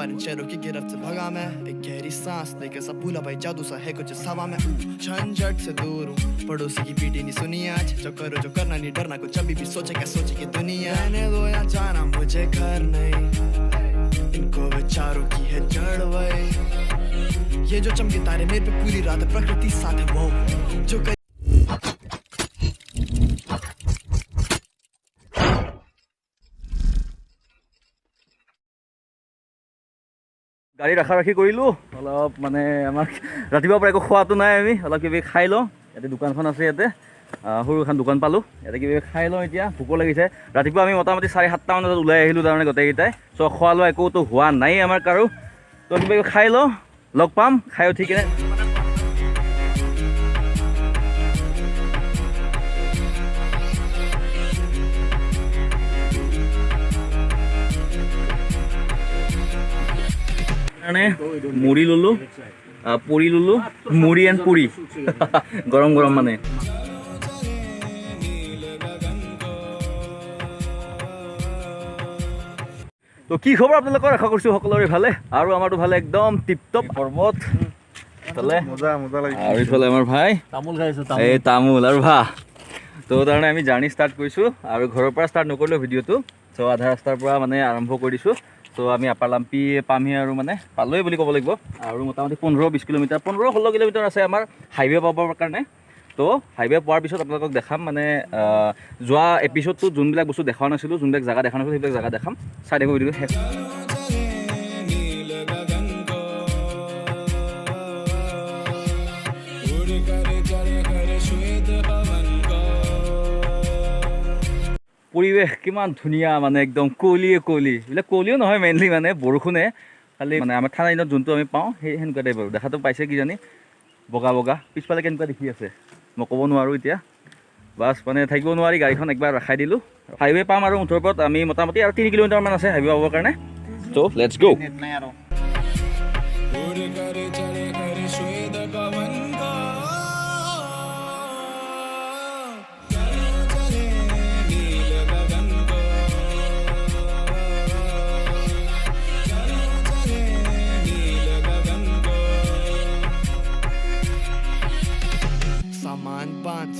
बार इन शहरों की गिरफ्त से भगा मैं, एक गहरी सांस लेके सब भूला भाई जादू सा है कुछ इस हवा में। झंझट से दूर हूँ, पड़ोसी की पीटी नहीं सुनी आज, जो करो जो करना नहीं डरना, कुछ अभी भी सोचे क्या सोचे की दुनिया। रहने दो या जाना मुझे घर नहीं, इनको विचारों की है जड़ वही, ये जो चमके तारे मेरे पे पूरी रात प्रकृति साथ है वो जो গাড়ী ৰাখি কৰিলোঁ অলপ মানে আমাক ৰাতিপুৱাৰ পৰা একো খোৱাটো নাই, আমি অলপ কিবা খাই লওঁ। ইয়াতে দোকানখন আছে, ইয়াতে সৰু এখন দোকান পালোঁ, ইয়াতে কিবা খাই লওঁ। এতিয়া ভোকো লাগিছে। ৰাতিপুৱা আমি মোটামুটি 7:30 মান বজাত ওলাই আহিলোঁ তাৰমানে গোটেইকেইটাই। চ' খোৱা লোৱা একোতো হোৱা নাই আমাৰ কাৰো। তো কিবা খাই লওঁ, লগ পাম খাই উঠি কিনে। মুড়ি ললোঁ, পুৰি ললোঁ, মুড়ি এণ্ড পুৰি গৰম গৰম মানে। তো কি খবৰ আপোনালোকৰ? আশা কৰিছোঁ সকলোৰে ভালে, আৰু আমাৰতো ভালে একদম টিপটপ। পৰ্বত আৰু ইফালে আমাৰ ভাই তামোল খাইছোঁ, এই তামোল আৰু ভাহ। তো তাৰমানে আমি জাৰ্ণি ষ্টাৰ্ট কৰিছোঁ, আৰু ঘৰৰ পৰা ষ্টাৰ্ট নকৰিলোঁ ভিডিঅ'টো। চ' আধা ৰাস্তাৰ পৰা মানে আৰম্ভ কৰি দিছোঁ। তো আমি আপাৰ লাম্পি পামহি, আৰু মানে পালোৱেই বুলি ক'ব লাগিব। আৰু মোটামুটি 15-20 কিলোমিটাৰ, 15-16 কিলোমিটাৰ আছে আমাৰ হাইৱে পাবৰ কাৰণে। তো হাইৱে পোৱাৰ পিছত আপোনালোকক দেখাম, মানে যোৱা এপিছ'ডটোত যোনবিলাক বস্তু দেখাও নাছিলোঁ, যোনবিলাক জেগা দেখা নাছিলোঁ, সেইবিলাক জেগা দেখাম। চাই থাকিব ভিডিঅ'টো শেষ। পৰিৱেশ কিমান ধুনীয়া, মানে একদম কুঁৱলীয়ে কুঁৱলী। এইবিলাক কুঁৱলীও নহয়, মেইনলি মানে বৰষুণে, খালি মানে আমাৰ ঠাণ্ডা দিনত যোনটো আমি পাওঁ সেই সেনেকুৱা টাইপ আৰু। দেখাটো পাইছে কিজানি, বগা বগা। পিছফালে কেনেকুৱা দেখি আছে মই ক'ব নোৱাৰোঁ এতিয়া, বাছ মানে থাকিব নোৱাৰি গাড়ীখন একবাৰ ৰখাই দিলোঁ। হাইৱে পাম আৰু মুঠৰ ওপৰত আমি মোটামুটি আৰু 3 কিলোমিটাৰমান আছে হাইৱে পাবৰ কাৰণে। চ' লেটছ গো।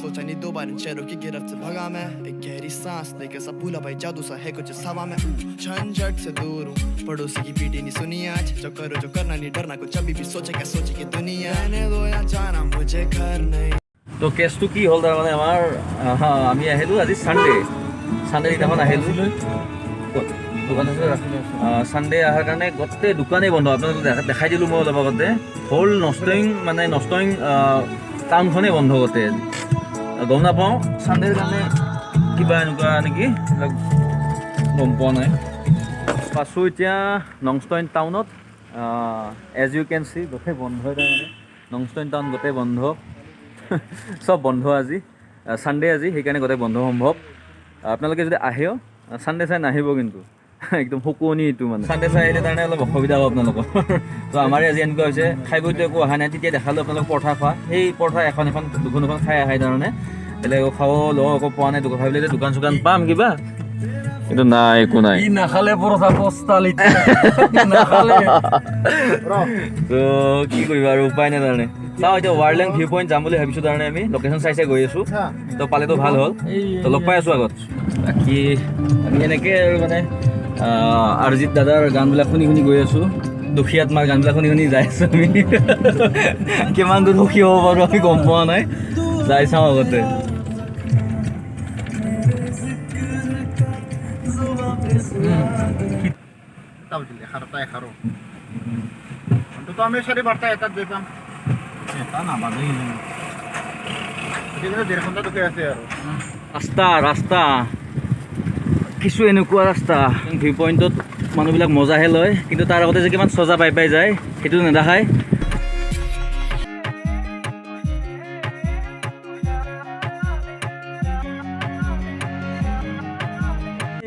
सोचा नहीं 2 बार इन शहरों की गिरफ्त से भगा मैं, एक गहरी सांस लेके सब भूला भाई जादू सा है कुछ इस हवा में। झंझट से दूर हूँ, पड़ोसी की पीटी नहीं सुनी आज, जो करो जो करना नहीं डरना, कुछ अभी भी सोचे क्या सोचे की दुनिया। रहने दो या जाना मुझे घर नहीं। তো কেছটো কি হ'ল তাৰমানে আমাৰ, আমি আহিলোঁ আজি ছানডে দিনাখন আহিলোঁ। দোকান আছে ছানডে অহাৰ কাৰণে গোটেই দোকানেই বন্ধ। আপোনালোকক দেখাই দিলোঁ মই অলপ আগতে। হ'ল নষ্টইং টাউনখনেই বন্ধ গোটেই। গম নাপাওঁ ছানডেৰ কাৰণে কিবা এনেকুৱা নেকি, এইবিলাক গম পোৱা নাই। পাছোঁ এতিয়া নংষ্টইন টাউনত। এজ ইউ কেন চি গোটেই বন্ধ, তাৰমানে নংষ্টইন টাউন গোটেই বন্ধ, চব বন্ধ আজি। ছানডে আজি, সেইকাৰণে গোটেই বন্ধ সম্ভৱ। আপোনালোকে যদি আহেও ছানডে চাই নাহিব কিন্তু, একদম শুকনি এইটো মানে। ছানডে চাই আহিলে তাৰমানে অলপ অসুবিধা হ'ব আপোনালোকৰ। তো আমাৰে আজি এনেকুৱা হৈছে, খাই বৈতো একো অহা নাই। তেতিয়া দেখালোঁ আপোনালোক পৰঠা খোৱা, সেই পৰঠা এখন দুখন খাই আহাই তাৰমানে। বেলেগ খাব লওঁ একো পোৱা নাই। ভাবিলে যে দোকান চোকান পাম কিবা, কিন্তু নাই, একো নাই। নাখালে পৰঠা পস্তালি। তো কি কৰিবা আৰু, উপায় নাই তাৰমানে। চাওঁ এতিয়া ৱাৰলেং ভিউ পইণ্ট যাম বুলি ভাবিছোঁ তাৰমানে। আমি লোকেশ্যন চাই গৈ আছোঁ, তো পালেতো ভাল হ'ল। তো লগ পাই আছোঁ আগত। বাকী আমি এনেকৈ আৰু মানে অৰিজিত দাদাৰ গানবিলাক শুনি গৈ আছোঁ। দুখী আত্মাৰ গানবিলাক শুনি যাই আছোঁ আমি। কিমান দূৰ দুখী হ'ব পাৰোঁ আমি গম পোৱা নাই, যাই চাওঁ আগতে। ৰাস্তা কিছু এনেকুৱা ৰাস্তা, ভিউ পইণ্টত মানুহবিলাক মজাহে লয়, কিন্তু তাৰ আগতে যে কিমান চজা পাই যায় সেইটো নেদেখায়।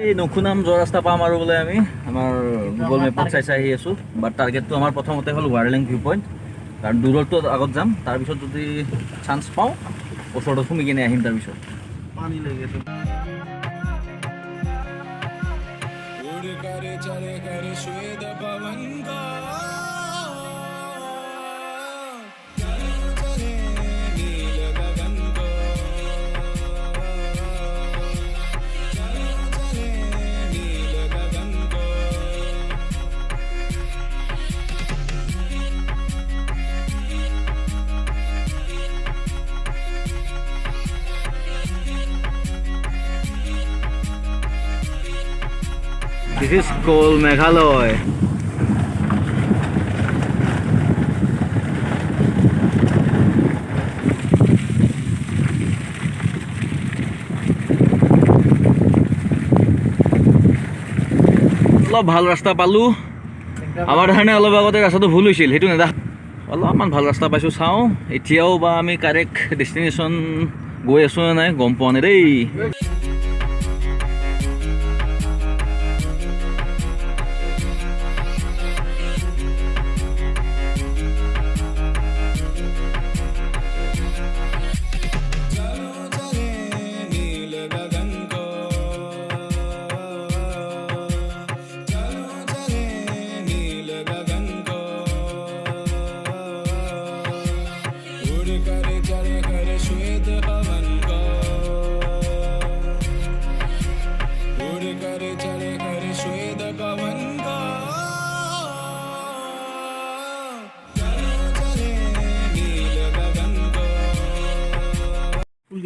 এই নখুনাম যোৱা ৰাস্তা পাম আৰু বোলে আমি আমাৰ গুগল মেপত চাই আহি আছোঁ। বাট টাৰ্গেটটো আমাৰ প্ৰথমতে হ'ল ৱাৰলেং ভিউ পইণ্ট, কাৰণ দূৰতো আগত যাম। তাৰপিছত যদি চান্স পাওঁ ওচৰত সোমাই কিনে আহিম। তাৰপিছত পানী লাগে करे चले करे श्वेत पवन का This is called Meghalaya. অলপ ভাল ৰাস্তা পালোঁ আমাৰ কাৰণে অলপ আগতে ৰাস্তাটো ভুল হৈছিল সেইটো নেদা অলপমান ভাল ৰাস্তা পাইছোঁ চাওঁ এতিয়াও বা আমি কাৰেক্ট ডেষ্টিনেশ্যন গৈ আছোঁ নে নাই গম পোৱা নাই দেই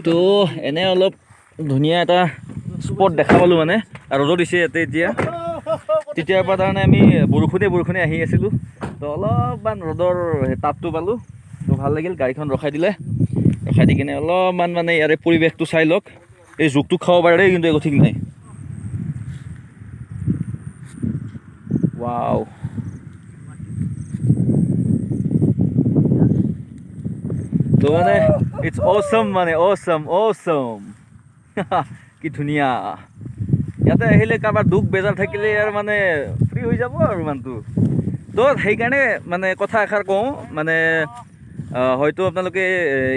তো এনে অলপ ধুনীয়া এটা স্পট দেখা পালোঁ মানে আৰু ৰ'দো দিছে ইয়াতে এতিয়া তেতিয়াৰ পৰা তাৰমানে আমি বৰষুণে আহি আছিলোঁ তো অলপমান ৰ'দৰ তাপটো পালোঁ তো ভাল লাগিল গাড়ীখন ৰখাই দিলে ৰখাই দি কিনে অলপমান মানে ইয়াৰে পৰিৱেশটো চাই লওক এই জোকটো খাব পাৰে দেই কিন্তু একো ঠিক নাই ৱাও তো মানে ইটস অসম মানে অসম কি ধুনীয়া ইয়াতে আহিলে কাৰোবাৰ দুখ বেজাৰ থাকিলে আৰু মানে ফ্ৰী হৈ যাব আৰু মানুহটো তো সেইকাৰণে মানে কথা এষাৰ কওঁ মানে হয়তো আপোনালোকে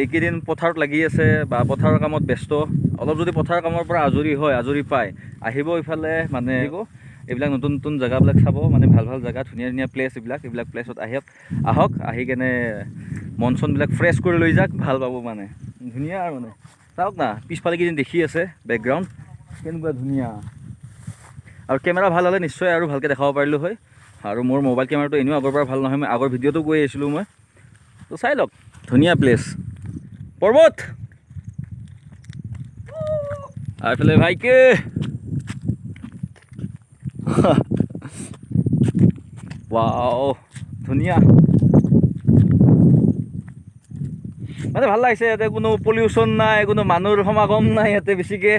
এইকেইদিন পথাৰত লাগি আছে বা পথাৰৰ কামত ব্যস্ত অলপ যদি পথাৰৰ কামৰ পৰা আজৰি পায় আহিব ইফালে মানে এইবিলাক নতুন জেগাবিলাক চাব মানে ভাল জেগা ধুনীয়া প্লেচ এইবিলাক প্লেচত আহক আহি কেনে মন চনবিলাক ফ্ৰেছ কৰি লৈ যাওক ভাল পাব মানে ধুনীয়া আৰু মানে চাওক না পিছফালে কেইদিন দেখি আছে বেকগ্ৰাউণ্ড কেনেকুৱা ধুনীয়া আৰু কেমেৰা ভাল হ'লে নিশ্চয় আৰু ভালকৈ দেখাব পাৰিলোঁ হয় আৰু মোৰ মোবাইল কেমেৰাটো এনেও আগৰ পৰা ভাল নহয় মই আগৰ ভিডিঅ'টো গৈ আহিছিলোঁ মই তো চাই লওক ধুনীয়া প্লেচ পৰ্বত আৰু এইফালে ভাইকে ৱাও ধুনীয়া মানে ভাল লাগিছে ইয়াতে কোনো পলিউশ্যন নাই কোনো মানুহৰ সমাগম নাই ইয়াতে বেছিকৈ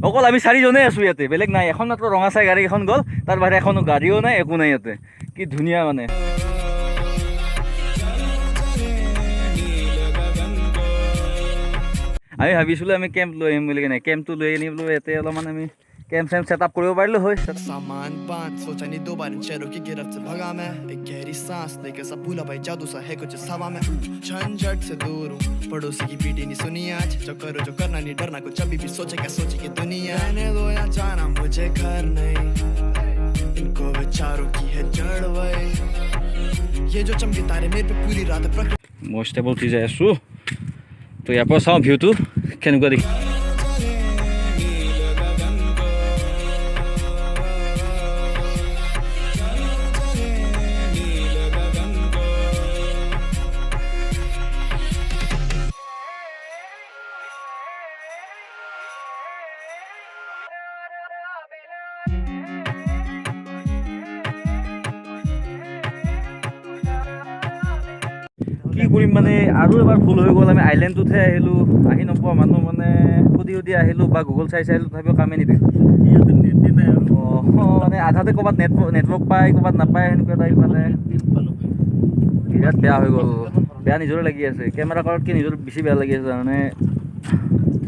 অকল আমি চাৰিজনেই আছোঁ ইয়াতে বেলেগ নাই এখন মাত্ৰ ৰঙা চাই গাড়ী এখন গ'ল তাৰ বাহিৰে এখনো গাড়ীও নাই একো নাই ইয়াতে কি ধুনীয়া মানে আমি ভাবিছিলোঁ আমি কেম্প লৈ আহিম বুলি কিনে কেম্পটো লৈ আনি বোলো ইয়াতে অলপমান আমি कैंप सैम सेटअप करो पारलो हो सामान बांध सोचा नहीं दो बार चलो की गिरफ्त से भगा मैं एक गहरी सांस लेके सब भूला भाई जादू सा है कुछ हवा में झंझट से दूर हूँ पड़ोसी की पीटी नहीं सुनी आज जो करो जो करना नहीं डरना कुछ अभी भी सोचे क्या सोचे की दुनिया रहने दो या जाना मुझे घर नहीं इनको विचारों की है जड़ वही ये जो चमके तारे मेरे पे पूरी रात मोस्ट एबल चीज है सु तो यहाँ पर साउ व्यू तो केनेकुवा देखि কি কৰিম মানে আৰু এবাৰ ভুল হৈ গ'ল আমি আইলেণ্ডটোতহে আহিলোঁ আহি নোপোৱা মানুহ মানে সুধি আহিলোঁ বা গুগল চাই আহিলোঁ তথাপিও কামেই নিদিল ইয়াতে নেট নাই অঁ মানে আধাতে ক'ৰবাত নেটৱৰ্ক পায় ক'ৰবাত নাপায় সেনেকুৱা টাইপ মানে বিৰাট বেয়া হৈ গ'ল বেয়া নিজৰে লাগি আছে কেমেৰা কৰাতকৈ নিজৰ বেছি বেয়া লাগি আছে মানে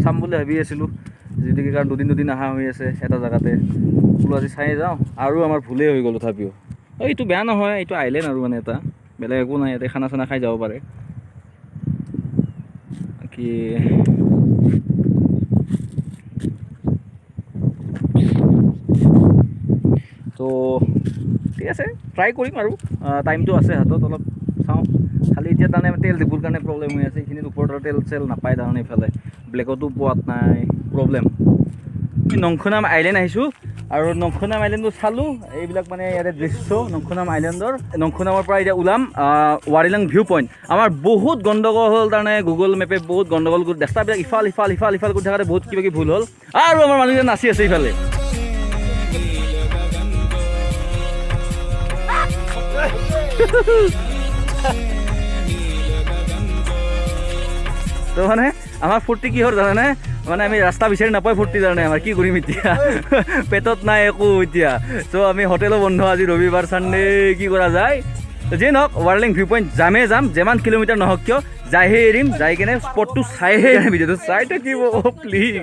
চাম বুলি ভাবি আছিলোঁ যিহেতুকে কাৰণ দুদিন অহা হৈ আছে এটা জেগাতে বোলো আজি চাই যাওঁ আৰু আমাৰ ভুলেই হৈ গ'ল তথাপিও এইটো বেয়া নহয় এইটো আইলেণ্ড আৰু মানে এটা বেলেগ একো নাই ইয়াতে খানা চানা খাই যাব পাৰে কি তো ঠিক আছে ট্ৰাই কৰিম আৰু টাইমটো আছে হাতত অলপ চাওঁ খালি এতিয়া তাৰমানে তেল ডিপুৰ কাৰণে প্ৰব্লেম হৈ আছে এইখিনিত ওপৰত আৰু তেল চেল নাপায় তাৰমানে এইফালে ব্লেকতো পোৱাত নাই প্ৰব্লেম নংখুনাম আইলেণ্ড আহিছোঁ আৰু নংখুনাম আইলেণ্ডটো চালোঁ এইবিলাক মানে ইয়াতে দৃশ্য নংখুনাম আইলেণ্ডৰ নংখুনামৰ পৰা এতিয়া ওলাম ৱাৰিলাং ভিউ পইণ্ট আমাৰ বহুত গণ্ডগোল হ'ল তাৰমানে গুগল মেপে বহুত গণ্ডগোল কৰি ৰাস্তাবিলাক ইফাল কৰি থাকোঁতে বহুত কিবা কিবি ভুল হ'ল আৰু আমাৰ মানুহজন নাচি আছে ইফালে তো মানে আমাৰ ফূৰ্তি কি হ'ল জানানে মানে আমি ৰাস্তা বিচাৰি নাপাই ফূৰ্তি জানে আমাৰ কি কৰিম এতিয়া পেটত নাই একো এতিয়া চ' আমি হোটেলো বন্ধ আজি ৰবিবাৰ চানডে কি কৰা যায় যি নহওক ৱাৰ্লিং ভিউ পইণ্ট যাম যিমান কিলোমিটাৰ নহওক কিয় যাইহে এৰিম যাই কেনে স্পটটো চাইহে ভিডিঅ'টো চাই থাকিব প্লিজ